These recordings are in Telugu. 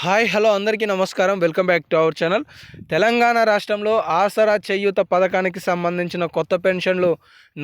హాయ్ హలో అందరికీ నమస్కారం. Welcome back to our channel. Telangana రాష్ట్రంలో ఆసరా చేయూత పథకానికి సంబంధించిన కొత్త పెన్షన్లు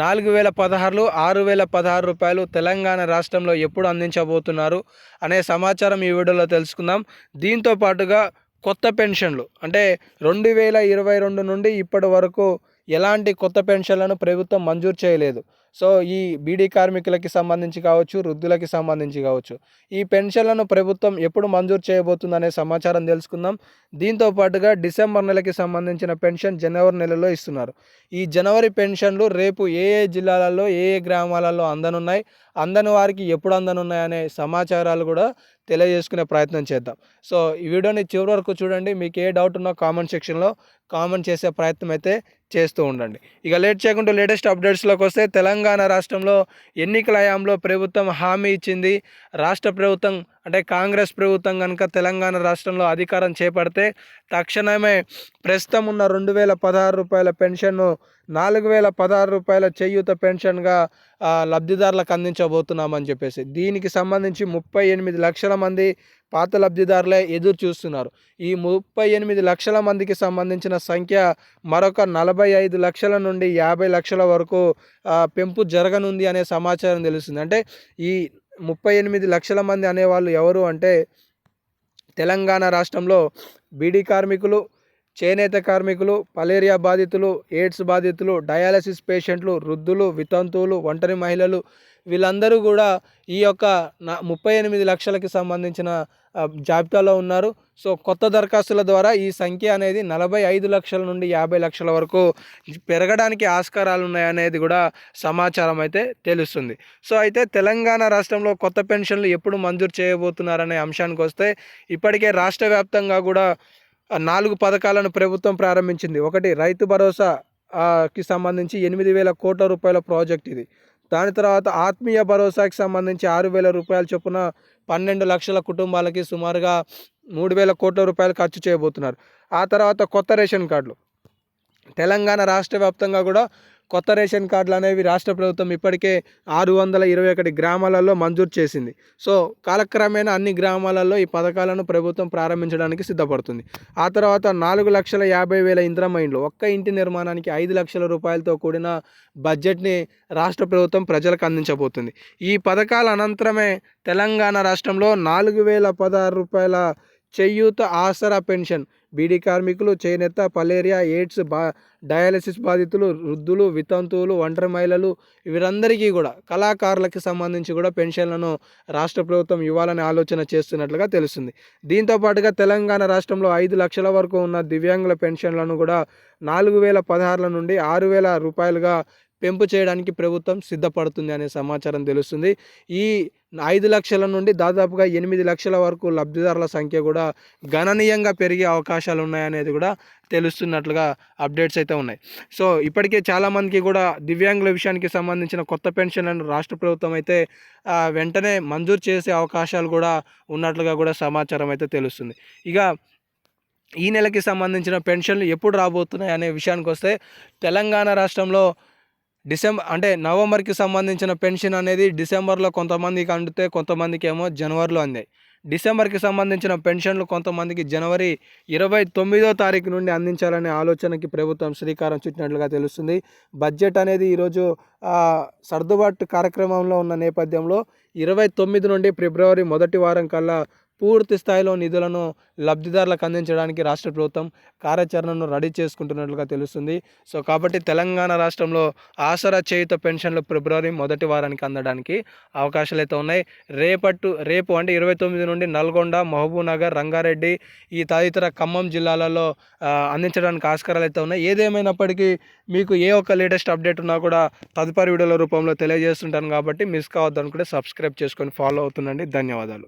4016 6016 తెలంగాణ రాష్ట్రంలో ఎప్పుడు అందించబోతున్నారు అనే సమాచారం ఈ వీడియోలో తెలుసుకుందాం. దీంతో పాటుగా కొత్త పెన్షన్లు అంటే 2022 నుండి ఇప్పటి వరకు ఎలాంటి కొత్త పెన్షన్లను ప్రభుత్వం మంజూరు చేయలేదు. సో ఈ బీడీ కార్మికులకి సంబంధించి కావచ్చు, వృద్ధులకి సంబంధించి కావచ్చు, ఈ పెన్షన్లను ప్రభుత్వం ఎప్పుడు మంజూరు చేయబోతుందనే సమాచారం తెలుసుకుందాం. దీంతో పాటుగా డిసెంబర్ నెలకి సంబంధించిన పెన్షన్ జనవరి నెలలో ఇస్తున్నారు. ఈ జనవరి పెన్షన్లు రేపు ఏ ఏ జిల్లాలలో ఏ ఏ గ్రామాలలో అందనున్నాయి, అందని వారికి ఎప్పుడు అందనున్నాయి అనే సమాచారాలు కూడా తెలియజేసుకునే ప్రయత్నం చేద్దాం. సో ఈ వీడియోని చివరి వరకు చూడండి. మీకు ఏ డౌట్ ఉన్నా కామెంట్ సెక్షన్లో కామెంట్ చేసే ప్రయత్నం అయితే చేస్తూ ఉండండి. ఇక లేట్ చేయకుండా లేటెస్ట్ అప్డేట్స్లోకి వస్తే, తెలంగాణ రాష్ట్రంలో ఎన్నికల హయాంలో ప్రభుత్వం హామీ ఇచ్చింది. రాష్ట్ర ప్రభుత్వం అంటే కాంగ్రెస్ ప్రభుత్వం కనుక తెలంగాణ రాష్ట్రంలో అధికారం చేపడితే తక్షణమే ప్రస్తుతం ఉన్న 2016 పెన్షన్ను 4016 చేయూత పెన్షన్గా లబ్ధిదారులకు అందించబోతున్నామని చెప్పేసి, దీనికి సంబంధించి 38 లక్షల మంది పాత లబ్ధిదారులే ఎదురు చూస్తున్నారు. ఈ 38 లక్షల మందికి సంబంధించిన సంఖ్య మరొక 45 లక్షల నుండి 50 లక్షల వరకు పెంపు జరగనుంది అనే సమాచారం తెలుస్తుంది. అంటే ఈ 38 లక్షల మంది అనేవాళ్ళు ఎవరు అంటే, తెలంగాణ రాష్ట్రంలో బీడీ కార్మికులు, చేనేత కార్మికులు, మలేరియా బాధితులు, ఎయిడ్స్ బాధితులు, డయాలసిస్ పేషెంట్లు, వృద్ధులు, వితంతువులు, ఒంటరి మహిళలు, వీళ్ళందరూ కూడా ఈ యొక్క 38 లక్షలకి సంబంధించిన జాబితాలో ఉన్నారు. సో కొత్త దరఖాస్తుల ద్వారా ఈ సంఖ్య అనేది 45 లక్షల నుండి 50 లక్షల వరకు పెరగడానికి ఆస్కారాలు ఉన్నాయనేది కూడా సమాచారం అయితే తెలుస్తుంది. సో అయితే తెలంగాణ రాష్ట్రంలో కొత్త పెన్షన్లు ఎప్పుడు మంజూరు చేయబోతున్నారనే అంశానికి వస్తే, ఇప్పటికే రాష్ట్ర వ్యాప్తంగా కూడా 4 పథకాలను ప్రభుత్వం ప్రారంభించింది. ఒకటి రైతు భరోసా కి సంబంధించి 8,000 కోట్ల రూపాయల ప్రాజెక్ట్ ఇది. దాని తర్వాత ఆత్మీయ భరోసాకి సంబంధించి 6,000 రూపాయల చొప్పున 12 లక్షల కుటుంబాలకి సుమారుగా 3,000 కోట్ల రూపాయలు ఖర్చు చేయబోతున్నారు. ఆ తర్వాత కొత్త రేషన్ కార్డులు, తెలంగాణ రాష్ట్ర వ్యాప్తంగా కూడా కొత్త రేషన్ కార్డులు అనేవి రాష్ట్ర ప్రభుత్వం ఇప్పటికే 621 గ్రామాలలో మంజూరు చేసింది. సో కాలక్రమేణా అన్ని గ్రామాలలో ఈ పథకాలను ప్రభుత్వం ప్రారంభించడానికి సిద్ధపడుతుంది. ఆ తర్వాత 4,50,000 ఇందిరమ్మ ఇండ్లు, ఒక్క ఇంటి నిర్మాణానికి 5 లక్షల రూపాయలతో కూడిన బడ్జెట్ని రాష్ట్ర ప్రభుత్వం ప్రజలకు అందించబోతుంది. ఈ పథకాల అనంతరమే తెలంగాణ రాష్ట్రంలో 4,016 చేయూత ఆసరా పెన్షన్ బీడీ కార్మికులు, చేనేత, మలేరియా, ఎయిడ్స్ డయాలసిస్ బాధితులు, వృద్ధులు, వితంతువులు, ఒంటరి మహిళలు, వీరందరికీ కూడా కళాకారులకి సంబంధించి కూడా పెన్షన్లను రాష్ట్ర ప్రభుత్వం ఇవ్వాలనే ఆలోచన చేస్తున్నట్లుగా తెలుస్తుంది. దీంతో పాటుగా తెలంగాణ రాష్ట్రంలో 5 లక్షల వరకు ఉన్న దివ్యాంగుల పెన్షన్లను కూడా 4,016 నుండి 6,000 రూపాయలుగా పెంపు చేయడానికి ప్రభుత్వం సిద్ధపడుతుంది అనే సమాచారం తెలుస్తుంది. ఈ 5 లక్షల నుండి దాదాపుగా 8 లక్షల వరకు లబ్ధిదారుల సంఖ్య కూడా గణనీయంగా పెరిగే అవకాశాలు ఉన్నాయనేది కూడా తెలుస్తున్నట్లుగా అప్డేట్స్ అయితే ఉన్నాయి. సో ఇప్పటికే చాలామందికి కూడా దివ్యాంగుల విషయానికి సంబంధించిన కొత్త పెన్షన్లను రాష్ట్ర ప్రభుత్వం అయితే వెంటనే మంజూరు చేసే అవకాశాలు కూడా ఉన్నట్లుగా కూడా సమాచారం అయితే తెలుస్తుంది. ఇక ఈ నెలకి సంబంధించిన పెన్షన్లు ఎప్పుడు రాబోతున్నాయి అనే విషయానికి వస్తే, తెలంగాణ రాష్ట్రంలో నవంబర్కి సంబంధించిన పెన్షన్ అనేది డిసెంబర్లో కొంతమందికి అందితే కొంతమందికి ఏమో జనవరిలో అందాయి. డిసెంబర్కి సంబంధించిన పెన్షన్లు కొంతమందికి జనవరి 29వ తారీఖు నుండి అందించాలనే ఆలోచనకి ప్రభుత్వం శ్రీకారం చుట్టినట్లుగా తెలుస్తుంది. బడ్జెట్ అనేది ఈరోజు సర్దుబాటు కార్యక్రమంలో ఉన్న నేపథ్యంలో 29 నుండి ఫిబ్రవరి మొదటి వారం కల్లా పూర్తి స్థాయిలో నిధులను లబ్ధిదారులకు అందించడానికి రాష్ట్ర ప్రభుత్వం కార్యాచరణను రెడీ చేసుకుంటున్నట్లుగా తెలుస్తుంది. సో కాబట్టి తెలంగాణ రాష్ట్రంలో ఆసరా చేయూత పెన్షన్లు ఫిబ్రవరి మొదటి వారానికి అందడానికి అవకాశాలు అయితే ఉన్నాయి. రేపు అంటే 29 నుండి నల్గొండ, మహబూబ్నగర్, రంగారెడ్డి, ఈ తదితర ఖమ్మం జిల్లాలలో అందించడానికి ఆస్కారాలు అయితే ఉన్నాయి. ఏదేమైనప్పటికీ మీకు ఏ ఒక్క లేటెస్ట్ అప్డేట్ ఉన్నా కూడా తదుపరి వీడియోల రూపంలో తెలియజేస్తుంటాను. కాబట్టి మిస్ కావద్దు అనుకుంటే సబ్స్క్రైబ్ చేసుకొని ఫాలో అవుతుండండి. ధన్యవాదాలు.